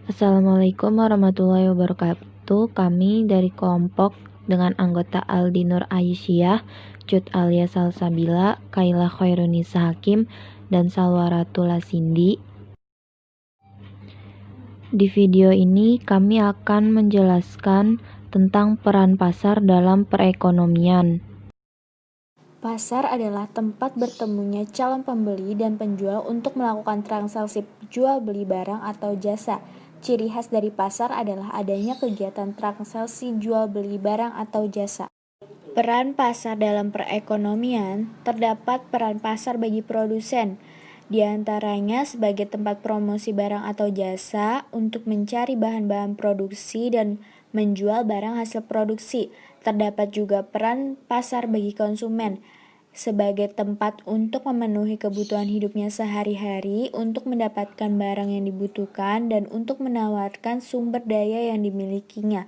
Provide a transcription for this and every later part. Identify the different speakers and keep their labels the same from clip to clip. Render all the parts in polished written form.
Speaker 1: Assalamualaikum warahmatullahi wabarakatuh. Kami dari kelompok dengan anggota Aldi Nur Aisyah, Cut Alia Salsabila, Kaila Khairunisa Hakim, dan Salwaratula Cindy. Di video ini kami akan menjelaskan tentang peran pasar dalam perekonomian.
Speaker 2: Pasar adalah tempat bertemunya calon pembeli dan penjual untuk melakukan transaksi jual beli barang atau jasa. Ciri khas dari pasar adalah adanya kegiatan transaksi jual beli barang atau jasa. Peran pasar dalam perekonomian: terdapat peran pasar bagi produsen, di antaranya sebagai tempat promosi barang atau jasa untuk mencari bahan-bahan produksi dan menjual barang hasil produksi. Terdapat juga peran pasar bagi konsumen, sebagai tempat untuk memenuhi kebutuhan hidupnya sehari-hari, untuk mendapatkan barang yang dibutuhkan, dan untuk menawarkan sumber daya yang dimilikinya.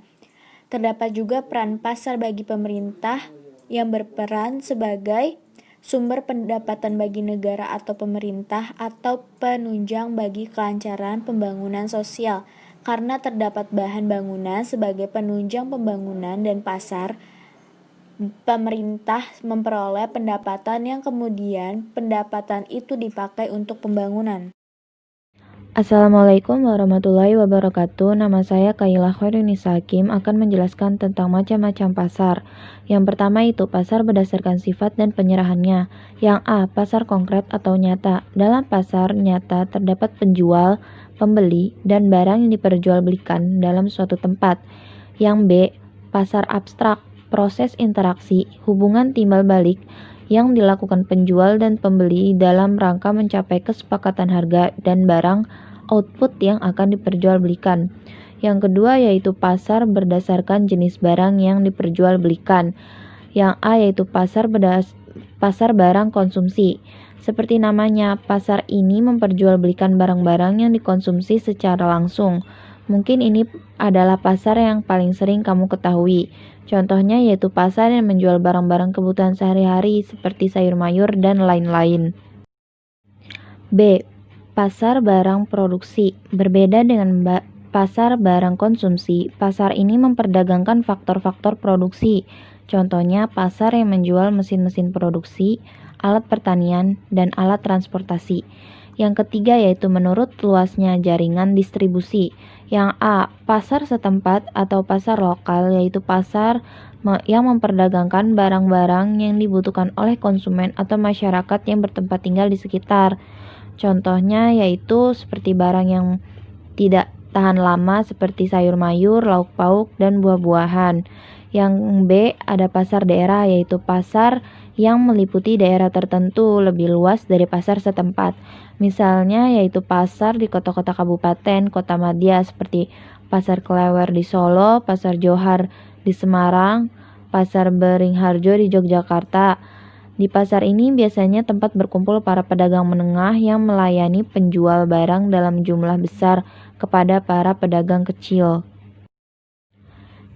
Speaker 2: Terdapat juga peran pasar bagi pemerintah yang berperan sebagai sumber pendapatan bagi negara atau pemerintah atau penunjang bagi kelancaran pembangunan sosial. Karena terdapat bahan bangunan sebagai penunjang pembangunan dan pasar, pemerintah memperoleh pendapatan yang kemudian pendapatan itu dipakai untuk pembangunan.
Speaker 1: Assalamualaikum warahmatullahi wabarakatuh. Nama saya Kaila Khairunisa Hakim akan menjelaskan tentang macam-macam pasar. Yang pertama itu pasar berdasarkan sifat dan penyerahannya. Yang A, pasar konkret atau nyata. Dalam pasar nyata terdapat penjual, pembeli, dan barang yang diperjualbelikan dalam suatu tempat. Yang B, pasar abstrak. Proses interaksi, hubungan timbal balik yang dilakukan penjual dan pembeli dalam rangka mencapai kesepakatan harga dan barang output yang akan diperjualbelikan. Yang kedua yaitu pasar berdasarkan jenis barang yang diperjualbelikan. Yang A yaitu pasar barang konsumsi. Seperti namanya, pasar ini memperjualbelikan barang-barang yang dikonsumsi secara langsung. Mungkin ini adalah pasar yang paling sering kamu ketahui. Contohnya yaitu pasar yang menjual barang-barang kebutuhan sehari-hari seperti sayur mayur dan lain-lain. B. Pasar barang produksi. Berbeda dengan pasar barang konsumsi, pasar ini memperdagangkan faktor-faktor produksi. Contohnya pasar yang menjual mesin-mesin produksi, alat pertanian, dan alat transportasi. Yang ketiga yaitu menurut luasnya jaringan distribusi. Yang A, pasar setempat atau pasar lokal, yaitu pasar yang memperdagangkan barang-barang yang dibutuhkan oleh konsumen atau masyarakat yang bertempat tinggal di sekitar. Contohnya yaitu seperti barang yang tidak tahan lama seperti sayur mayur, lauk pauk, dan buah-buahan. Yang B, ada pasar daerah, yaitu pasar yang meliputi daerah tertentu lebih luas dari pasar setempat. Misalnya yaitu pasar di kota-kota kabupaten, kota madya seperti Pasar Klewer di Solo, Pasar Johar di Semarang, Pasar Beringharjo di Yogyakarta. Di pasar ini biasanya tempat berkumpul para pedagang menengah yang melayani penjual barang dalam jumlah besar kepada para pedagang kecil.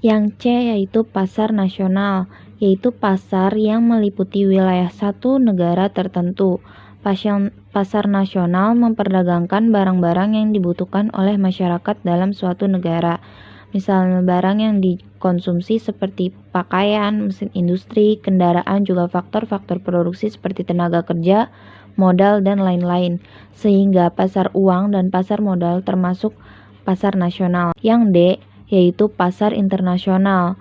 Speaker 1: Yang C yaitu pasar nasional, yaitu pasar yang meliputi wilayah satu negara tertentu. Pasar nasional memperdagangkan barang-barang yang dibutuhkan oleh masyarakat dalam suatu negara. Misalnya barang yang dikonsumsi seperti pakaian, mesin industri, kendaraan, juga faktor-faktor produksi seperti tenaga kerja, modal, dan lain-lain. Sehingga pasar uang dan pasar modal termasuk pasar nasional. Yang D yaitu pasar internasional,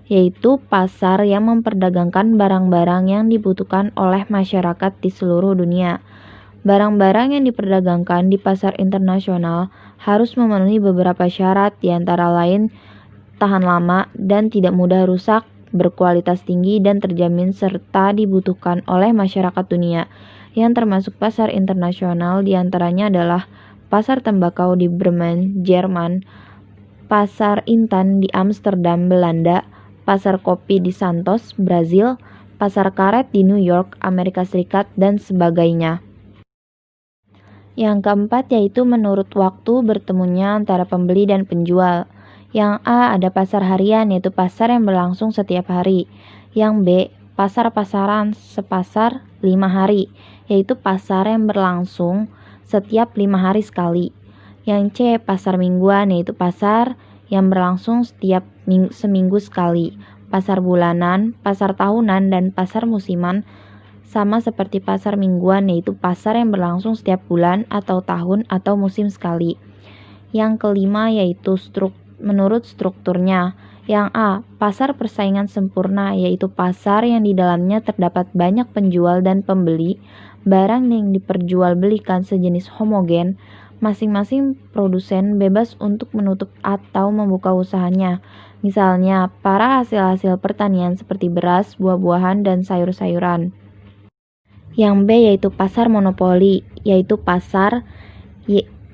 Speaker 1: yaitu pasar yang memperdagangkan barang-barang yang dibutuhkan oleh masyarakat di seluruh dunia. Barang-barang yang diperdagangkan di pasar internasional harus memenuhi beberapa syarat, di antara lain tahan lama dan tidak mudah rusak, berkualitas tinggi dan terjamin, serta dibutuhkan oleh masyarakat dunia. Yang termasuk pasar internasional diantaranya adalah pasar tembakau di Bremen, Jerman, pasar intan di Amsterdam, Belanda, pasar kopi di Santos, Brazil, pasar karet di New York, Amerika Serikat, dan sebagainya. Yang keempat yaitu menurut waktu bertemunya antara pembeli dan penjual. Yang A, ada pasar harian, yaitu pasar yang berlangsung setiap hari. Yang B, pasar-pasaran sepasar 5 hari, yaitu pasar yang berlangsung setiap 5 hari sekali. Yang C, pasar mingguan, yaitu pasar yang berlangsung setiap seminggu sekali. Pasar bulanan, pasar tahunan, dan pasar musiman sama seperti pasar mingguan, yaitu pasar yang berlangsung setiap bulan atau tahun atau musim sekali. Yang kelima yaitu menurut strukturnya. Yang A, pasar persaingan sempurna, yaitu pasar yang di dalamnya terdapat banyak penjual dan pembeli, barang yang diperjualbelikan sejenis homogen, masing-masing produsen bebas untuk menutup atau membuka usahanya. Misalnya, para hasil-hasil pertanian seperti beras, buah-buahan, dan sayur-sayuran. Yang B yaitu pasar monopoli, yaitu pasar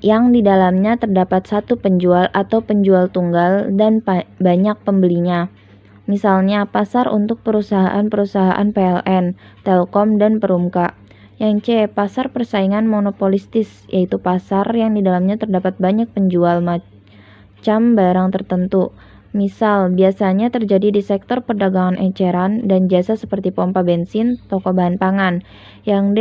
Speaker 1: yang di dalamnya terdapat satu penjual atau penjual tunggal dan banyak pembelinya. Misalnya pasar untuk perusahaan-perusahaan PLN, Telkom, dan Perumka. Yang C, pasar persaingan monopolistis, yaitu pasar yang di dalamnya terdapat banyak penjual macam barang tertentu. Misal, biasanya terjadi di sektor perdagangan eceran dan jasa seperti pompa bensin, toko bahan pangan. Yang D,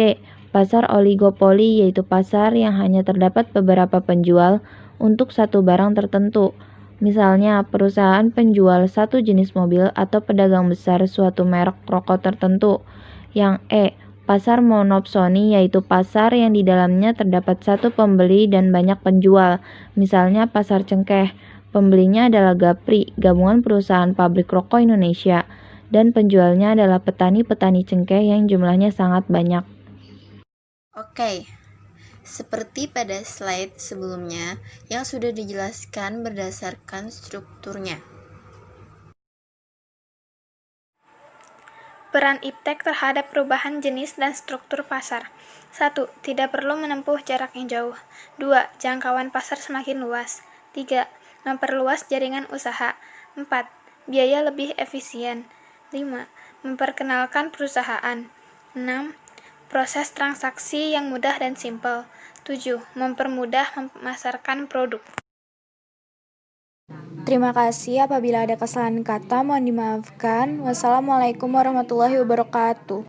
Speaker 1: pasar oligopoli, yaitu pasar yang hanya terdapat beberapa penjual untuk satu barang tertentu. Misalnya, perusahaan penjual satu jenis mobil atau pedagang besar suatu merek rokok tertentu. Yang E, pasar monopsoni, yaitu pasar yang di dalamnya terdapat satu pembeli dan banyak penjual. Misalnya pasar cengkeh, pembelinya adalah Gapri, gabungan perusahaan pabrik rokok Indonesia, dan penjualnya adalah petani-petani cengkeh yang jumlahnya sangat banyak.
Speaker 3: Oke, seperti pada slide sebelumnya yang sudah dijelaskan berdasarkan strukturnya.
Speaker 4: Peran iptek terhadap perubahan jenis dan struktur pasar. 1. Tidak perlu menempuh jarak yang jauh. 2. Jangkauan pasar semakin luas. 3. Memperluas jaringan usaha. 4. Biaya lebih efisien. 5. Memperkenalkan perusahaan. 6. Proses transaksi yang mudah dan simpel. 7. Mempermudah memasarkan produk.
Speaker 2: Terima kasih. Apabila ada kesalahan kata, mohon dimaafkan. Wassalamualaikum warahmatullahi wabarakatuh.